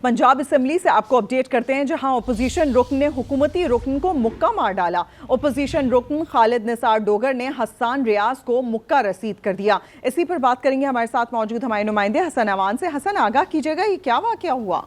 Punjab assembly से आपको update करते हैं, जहां अपोजिशन रुकन ने हुकूमती रुकन को मुक्का मार डाला। अपोजिशन रुकन खालिद निसार डोगर ने हसन रियाज को मुक्का रसीद कर दिया। इसी पर बात करेंगे हमारे साथ मौजूद हमारे नुमाइंदे हसन अवान से। हसन, आगाह कीजिएगा, ये क्या वाकया हुआ?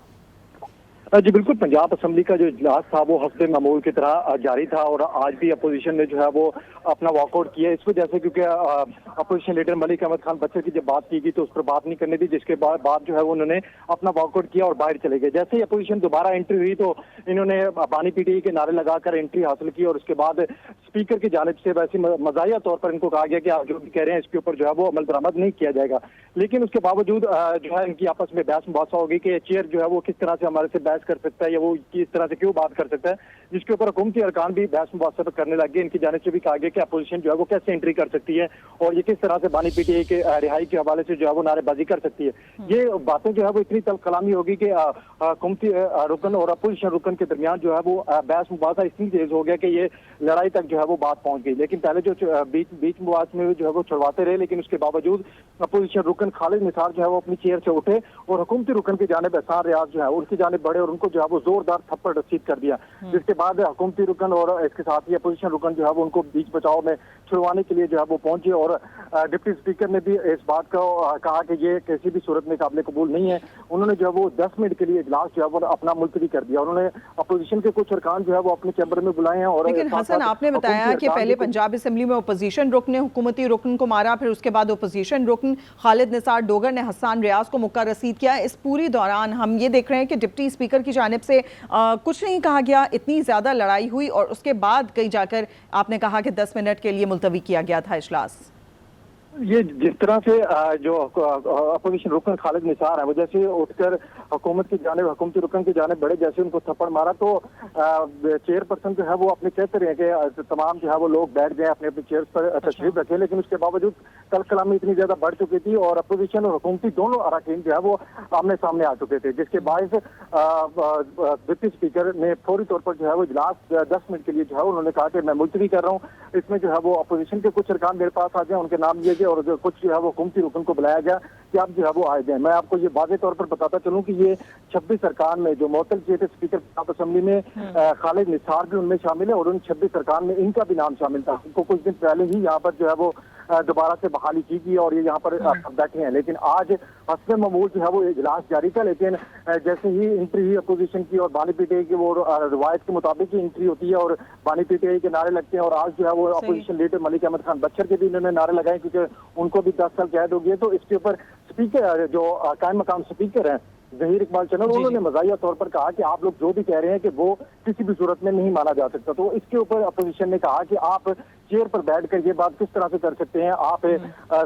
जी बिल्कुल, पंजाब असेंबली का जो इजलास था वो हफ्ते मामूल की तरह जारी था और आज भी अपोजिशन ने जो है वो अपना वॉकआउट किया इस वजह से क्योंकि अपोजिशन लीडर मलिक अहमद खान बच्चर की जब बात की गई तो उस पर बात नहीं करनी थी, जिसके बाद जो है वो उन्होंने अपना वॉकआउट किया और बाहर चले गए। जैसे ही अपोजिशन दोबारा एंट्री हुई तो इन्होंने बानी पीटीआई के नारे लगाकर एंट्री हासिल की और उसके बाद स्पीकर की जानिब से वैसे मजाया तौर पर इनको कहा गया कि आप जो भी कह रहे हैं इसके ऊपर जो है वो अमल दरामद नहीं किया जाएगा। लेकिन उसके बावजूद जो है इनकी आपस में बहस मुबासा होगी कि चेयर जो है वो किस तरह से हमारे से बहस कर सकता है या वो किस तरह से क्यों बात कर सकता है, जिसके ऊपर हुकूमती अरकान भी बहस मुबासा करने लग गए। इनकी जानिब से भी कहा गया कि अपोजिशन जो है वो कैसे एंट्री कर सकती है और ये किस तरह से बानी पीटीआई के रिहाई के हवाले से जो है वो नारेबाजी कर सकती है। ये बातें जो है वो इतनी तल्ख कलामी होगी कि हुकूमती रुकन और अपोजिशन रुकन के दरमियान जो है वो बहस मुबासा इतनी तेज हो गया कि ये लड़ाई तक जो है वो बात पहुंच गई। लेकिन पहले जो बीच मुबास में जो है वो छुड़वाते रहे, लेकिन उसके बावजूद अपोजिशन रुकन खालिद निसार जो है वो अपनी चेयर से उठे और हुकूमती रुकन की जानिब हसन रियाज जो है उनकी जानिब बढ़े और उनको जो है वो जोरदार थप्पड़ रसीद कर दिया, जिसके बाद हुकूमती रुकन और इसके साथ ही अपोजिशन रुकन जो है वो उनको बीच बचाव में छुड़वाने के लिए जो है वो पहुंचे और डिप्टी स्पीकर ने भी इस बात को कहा कि ये किसी भी सूरत में काबिल कबूल नहीं है। उन्होंने जो है वो 10 मिनट के लिए इजलास जो है वो अपना मुलतवी कर दिया। उन्होंने अपोजिशन के कुछ अरकान जो है वो अपने चैम्बर में बुलाए हैं। और लेकिन हसन, आपने बताया कि पहले पंजाब असेंबली में अपोजिशन रुकन ने हुकूमती रुकन को मारा, फिर उसके बाद अपोजिशन रुकन खालिद निसार डोगर ने हसन रियाज को मुक्का रसीद किया। इस पूरी दौरान हम ये देख रहे हैं कि डिप्टी स्पीकर की जानिब से कुछ नहीं कहा गया, इतनी ज्यादा लड़ाई हुई और उसके बाद कहीं जाकर आपने कहा कि 10 मिनट के लिए मुलतवी किया गया था इजलास। ये जिस तरह से जो अपोजिशन रुकन खालिद निसार है वो जैसे उठकर हुकूमत की जानिब हुकूमती रुकन की जानिब बढ़े, जैसे उनको थप्पड़ मारा तो चेयरपर्सन जो है वो अपने कहते रहे कि तमाम जो है वो लोग बैठ गए अपने अपने चेयर पर तशरीफ रखे, लेकिन उसके बावजूद कल कलामी इतनी ज्यादा बढ़ चुकी थी और अपोजिशन और हुकूमती दोनों अरकान जो है वो आमने सामने आ चुके थे, जिसके बायस डिप्टी स्पीकर ने फौरी तौर पर जो है वो इजलास 10 मिनट के लिए जो है उन्होंने कहा कि मैं मुलतवी कर रहा हूँ। इसमें जो है वो अपोजिशन के कुछ अरकान मेरे पास आ गए, उनके नाम लिए और जो कुछ जो है वो हुकूमती रुकन को बुलाया गया कि आप जो है वो आए जाए। मैं आपको ये वाज़ेह तौर पर बताता चलूं कि ये 26 अरकान में जो मुअत्तल किए थे स्पीकर पंजाब असेंबली में खालिद निसार भी उनमें शामिल है और उन 26 अरकान में इनका भी नाम शामिल था। इनको कुछ दिन पहले ही यहाँ पर जो है वो दोबारा से बहाली की गई और ये यहाँ पर बैठे हैं। लेकिन आज हस्ब मामूल जो है वो इजलास जारी था, लेकिन जैसे ही एंट्री हुई अपोजिशन की और बानी पीटीआई की वो रिवायत के मुताबिक ही एंट्री होती है और बानी पीटीआई के नारे लगते हैं और आज जो है वो अपोजिशन लीडर मलिक अहमद खान बच्चर के भी इन्होंने नारे लगाए क्योंकि उनको भी 10 साल कैद हो गई है। तो इसके ऊपर स्पीकर जो कायम मकाम स्पीकर हैं जहीर इकबाल चन्नल, उन्होंने मजाहिया तौर पर कहा कि आप लोग जो भी कह रहे हैं कि वो किसी भी सूरत में नहीं माना जा सकता। तो इसके ऊपर अपोजिशन ने कहा कि आप चेयर पर बैठकर ये बात किस तरह से कर सकते हैं, आप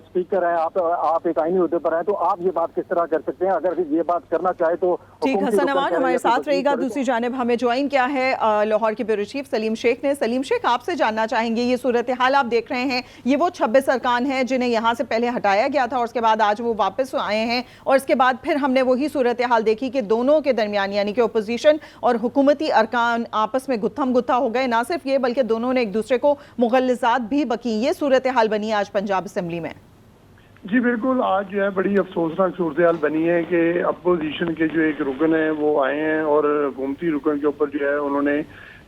स्पीकर हैं, आप एक आईनी ओहदे पर हैं, तो आप ये बात किस तरह कर सकते हैं? अगर ये बात करना चाहे तो ठीक। हसन अवान हमारे साथ रहेगा। दूसरी जानिब हमें ज्वाइन किया है लाहौर के ब्यूरो चीफ सलीम शेख ने। सलीम शेख, आपसे जानना चाहेंगे, ये सूरत हाल आप देख रहे हैं, ये वो 26 अरकान हैं जिन्हें यहाँ से पहले हटाया गया था और उसके बाद आज वो वापस आए हैं और इसके बाद फिर हमने वही सूरत हाल देखी कि दोनों के दरमियान यानी कि अपोजिशन और हुकूमती अरकान आपस में गुत्थम गुत्था हो गए। ना सिर्फ ये बल्कि दोनों ने एक दूसरे को मुगल्लिज़ात भी बकी। ये सूरत हाल बनी आज पंजाब असेंबली में। जी बिल्कुल, आज जो है बड़ी अफसोसनाक सूरत हाल बनी है कि अपोजिशन के जो एक रुकन है वो आए हैं और हुकूमती रुकन के ऊपर जो है उन्होंने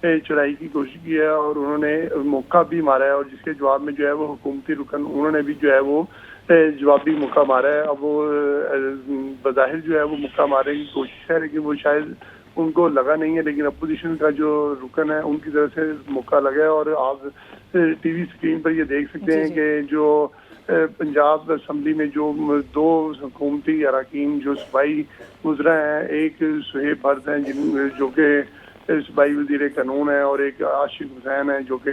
चढ़ाई की कोशिश की है और उन्होंने मौका भी मारा है और जिसके जवाब में जो है वो हुकूमती रुकन उन्होंने भी जो है वो जवाबी मौका मारा है। अब वो बज़ाहिर जो है वो मौका मारने की कोशिश है लेकिन वो शायद उनको लगा नहीं है, लेकिन अपोजिशन का जो रुकन है उनकी तरफ से मौका लगा है। और आप टीवी स्क्रीन पर ये देख सकते हैं कि जो पंजाब असेंबली में जो 2 हुकूमती अरकान जो सूबाई गुजरा हैं, एक सुहेब भरत हैं जो कि सूबाई वज़ीर कानून है और एक आशिक हुसैन है जो कि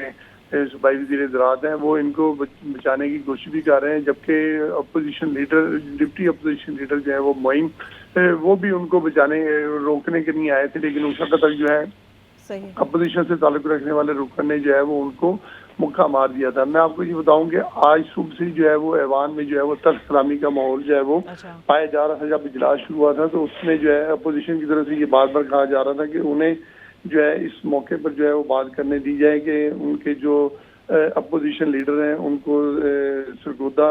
सूबाई वज़ीर ज़राअत हैं, वो इनको बचाने की कोशिश भी कर रहे हैं। जबकि opposition leader deputy opposition leader जो है वो मोइन वो भी उनको बचाने रोकने के लिए आए थे, लेकिन उस वक्त तक जो है अपोजिशन से ताल्लुक रखने वाले रुकन ने जो है वो उनको मुक्का मार दिया था। मैं आपको ये बताऊं कि आज सुबह से जो है वो ऐवान में जो है वो तल्ख कलामी का माहौल जो है वो पाया जा रहा था। जब इजलास शुरू हुआ था तो उसमें जो है अपोजिशन की तरफ से ये बार बार कहा जा रहा था कि उन्हें जो है इस मौके पर जो है वो बात करने दी जाए कि उनके जो अपोजिशन लीडर हैं उनको सरगोदा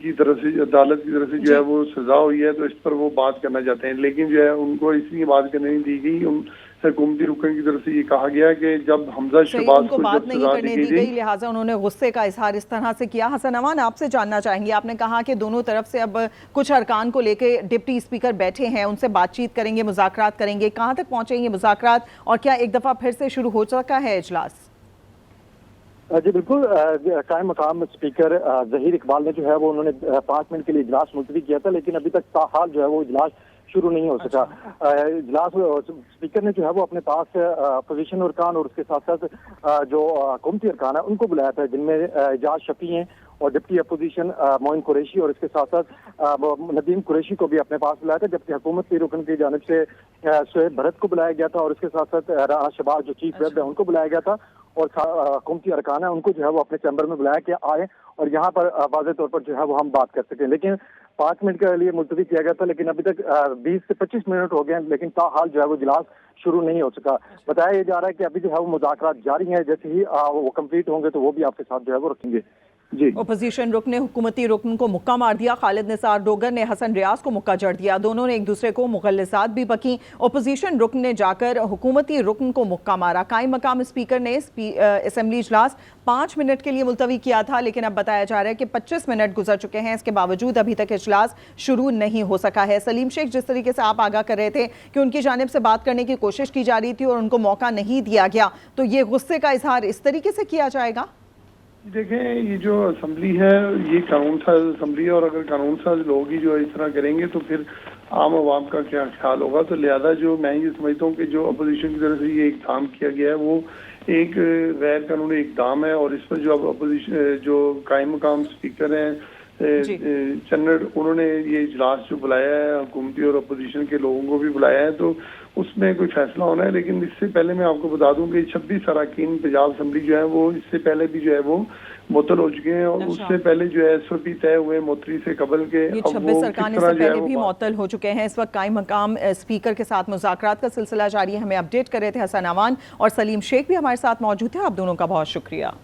کی طرف سے عدالت کی طرف سے جو ہے وہ سزا ہوئی ہے تو اس پر وہ بات کرنا چاہتے ہیں، لیکن جو ہے ان کو اس لیے بات کرنے نہیں دی گئی. ان حکومتی رکن کی طرف سے یہ کہا گیا کہ جب حمزہ شہباز کو کو بات جب نہیں سزا کرنے دی دی گئی لہٰذا انہوں نے غصے کا اظہار اس طرح سے کیا. حسن امان آپ سے جاننا چاہیں گے، آپ نے کہا کہ دونوں طرف سے اب کچھ ارکان کو لے کے ڈپٹی اسپیکر بیٹھے ہیں، ان سے بات چیت کریں گے، مذاکرات کریں گے، کہاں تک پہنچیں گے مذاکرات اور کیا ایک دفعہ پھر سے شروع ہو چکا ہے اجلاس؟ جی بالکل، قائم مقام اسپیکر ظہیر اقبال نے جو ہے وہ انہوں نے 5 منٹ کے لیے اجلاس ملتوی کیا تھا، لیکن ابھی تک تاحال جو ہے وہ اجلاس شروع نہیں ہو سکا. اجلاس اسپیکر نے جو ہے وہ اپنے پاس اپوزیشن ارکان اور اس کے ساتھ ساتھ جو حکومتی ارکان ہے ان کو بلایا تھا، جن میں اعجاز شفیع ہیں اور ڈپٹی اپوزیشن معین قریشی، اور اس کے ساتھ ساتھ ندیم قریشی کو بھی اپنے پاس بلایا تھا، جبکہ حکومت کی رکن کی جانب سے شعیب بھرت کو بلایا گیا تھا، اور اس کے ساتھ ساتھ رانا شہباز جو چیف ویب ہے ان کو بلایا گیا تھا، اور حکومتی ارکان ہیں ان کو جو ہے وہ اپنے چیمبر میں بلایا کہ آئے اور یہاں پر واضح طور پر جو ہے وہ ہم بات کر سکیں. لیکن 5 منٹ کے لیے ملتوی کیا گیا تھا، لیکن ابھی تک 20 سے 25 منٹ ہو گئے ہیں، لیکن تاحال جو ہے وہ اجلاس شروع نہیں ہو سکا. بتایا یہ جا رہا ہے کہ ابھی جو ہے وہ مذاکرات جاری ہیں، جیسے ہی وہ کمپلیٹ ہوں گے تو وہ بھی آپ کے ساتھ جو ہے وہ رکھیں گے. جی اپوزیشن رکن نے حکومتی رکن کو مکہ مار دیا، خالد نثار ڈوگر نے حسن ریاض کو مکہ جڑ دیا، دونوں نے ایک دوسرے کو مغلظات بھی بکیں. اپوزیشن رکن نے جا کر حکومتی رکن کو مکہ مارا. قائم مقام اسپیکر نے اسمبلی اجلاس 5 منٹ کے لیے ملتوی کیا تھا، لیکن اب بتایا جا رہا ہے کہ 25 منٹ گزر چکے ہیں، اس کے باوجود ابھی تک اجلاس شروع نہیں ہو سکا ہے. سلیم شیخ، جس طریقے سے آپ آگاہ کر رہے تھے کہ ان کی جانب سے بات کرنے کی کوشش کی جا رہی تھی اور ان کو موقع نہیں دیا گیا، تو یہ غصے کا اظہار اس طریقے سے کیا جائے گا؟ دیکھیں، یہ جو اسمبلی ہے یہ قانون ساز اسمبلی ہے، اور اگر قانون ساز لوگ ہی جو اس طرح کریں گے تو پھر عام عوام کا کیا خیال ہوگا. تو لہذا جو میں یہ سمجھتا ہوں کہ جو اپوزیشن کی طرف سے یہ اقدام کیا گیا ہے وہ ایک غیر قانونی اقدام ہے، اور اس پر جو اب اپوزیشن جو قائم مقام اسپیکر ہیں چنڈ، انہوں نے یہ اجلاس جو بلایا ہے حکومتی اور اپوزیشن کے لوگوں کو بھی بلایا ہے، تو اس میں کوئی فیصلہ ہونا ہے. لیکن اس سے پہلے میں آپ کو بتا دوں کہ 26 اراکین پنجاب اسمبلی جو ہے وہ اس سے پہلے بھی جو ہے وہ معطل ہو چکے ہیں، اور اس سے پہلے جو ہے ایس او پی طے ہوئے معطلی سے قبل کے. یہ 26 ارکان اس سے پہلے بھی معطل ہو چکے ہیں. اس وقت قائم مقام اسپیکر کے ساتھ مذاکرات کا سلسلہ جاری ہے. ہمیں اپڈیٹ کر رہے تھے حسن امان، اور سلیم شیخ بھی ہمارے ساتھ موجود تھے. آپ دونوں کا بہت شکریہ.